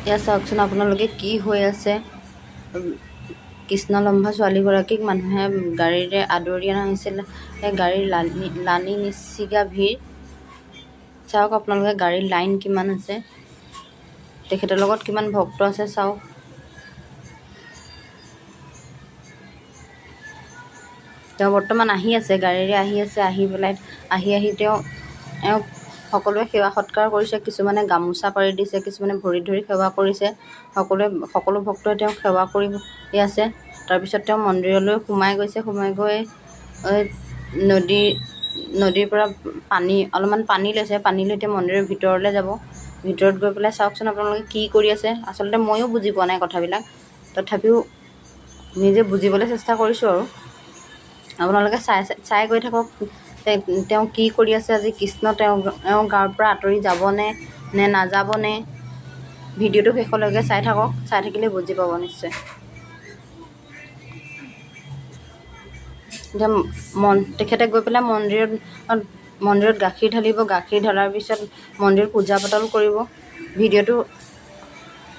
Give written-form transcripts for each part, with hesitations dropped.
এয়া চাওকচোন আপোনালোকে কি হৈ আছে। কৃষ্ণলম্ভা ছোৱালীগৰাকীক মানুহে গাড়ীৰে আদৰি অনা হৈছিল। গাড়ীৰ লানি নিচিগা ভিৰ। চাওক আপোনালোকে গাড়ীৰ লাইন কিমান আছে, তেখেতৰ লগত কিমান ভক্ত আছে চাওক। তেওঁ বৰ্তমান আহি আছে, গাড়ীৰে আহি আছে। আহি পেলাই আহি তেওঁক সকলোৱে সেৱা সৎকাৰ কৰিছে। কিছুমানে গামোচা পাৰি দিছে, কিছুমানে ভৰিত ধৰি সেৱা কৰিছে। সকলো ভক্তই তেওঁক সেৱা কৰি আছে। তাৰপিছত তেওঁ মন্দিৰলৈ সোমাই গৈছে। সোমাই গৈ নদীৰ পৰা অলপমান পানী লৈছে। পানী লৈ তেওঁ মন্দিৰৰ ভিতৰলৈ যাব। ভিতৰত গৈ পেলাই চাওকচোন আপোনালোকে কি কৰি আছে। আচলতে ময়ো বুজি পোৱা নাই কথাবিলাক, তথাপিও নিজে বুজিবলৈ চেষ্টা কৰিছোঁ আৰু। আপোনালোকে চাই গৈ থাকক তেওঁ কি কৰি আছে। আজি কৃষ্ণ তেওঁ গাঁৱৰ পৰা আঁতৰি যাবনে নে নাযাবনে, ভিডিঅ'টো শেষলৈকে চাই থাকক। চাই থাকিলে বুজি পাব নিশ্চয়। এতিয়া তেখেতে গৈ পেলাই মন্দিৰত গাখীৰ ঢালিব। গাখীৰ ঢলাৰ পিছত মন্দিৰত পূজা পাতল কৰিব। ভিডিঅ'টো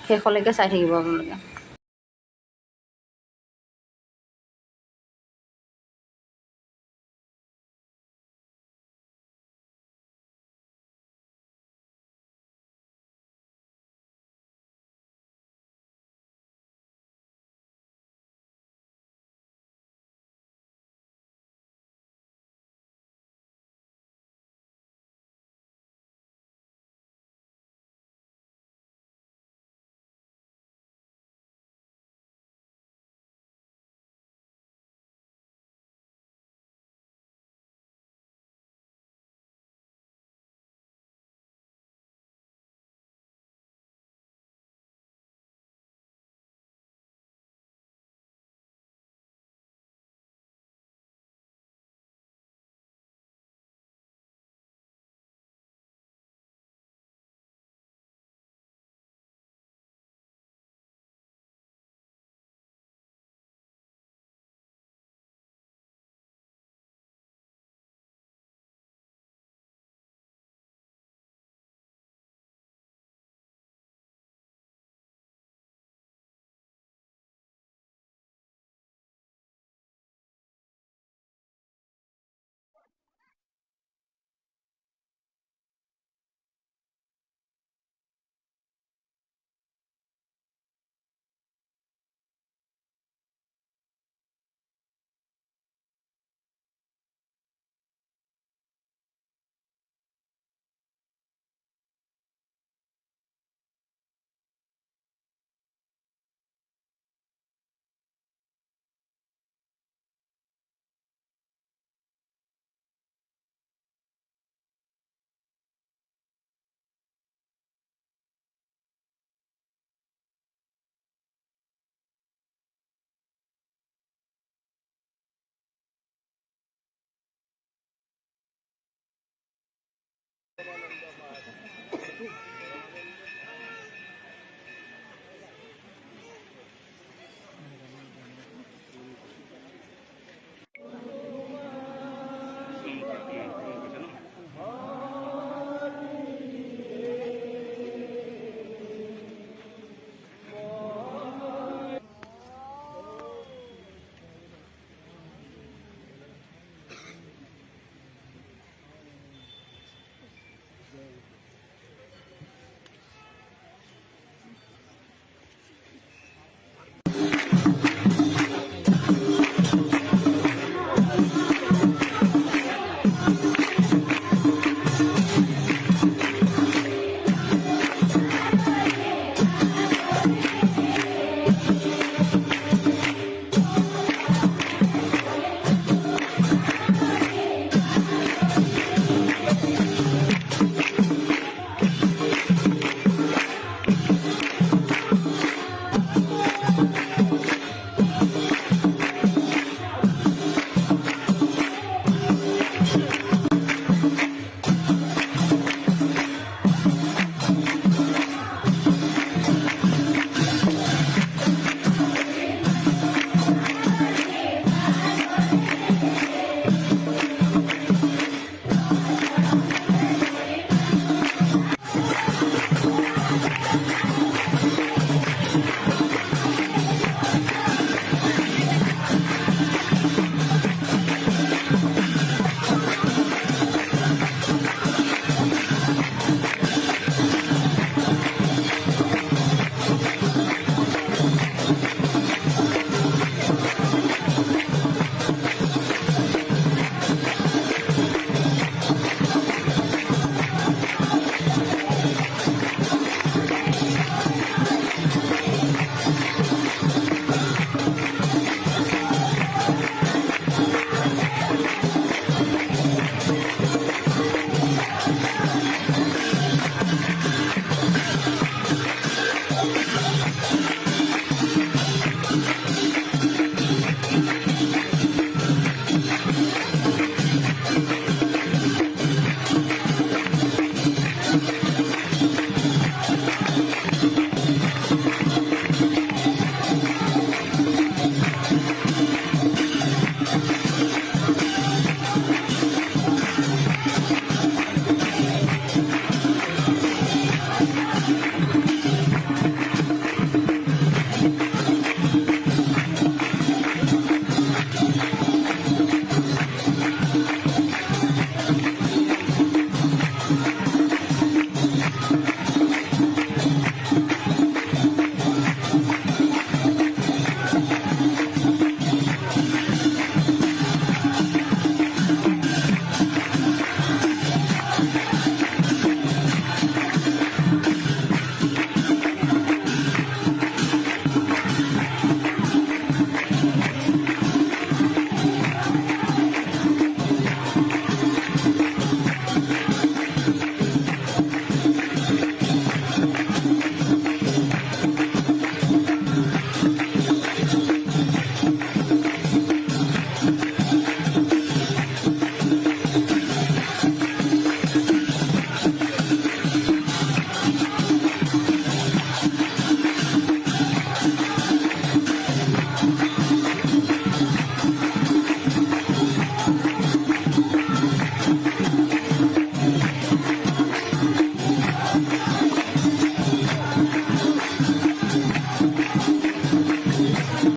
শেষলৈকে চাই থাকিব আপোনালোকে।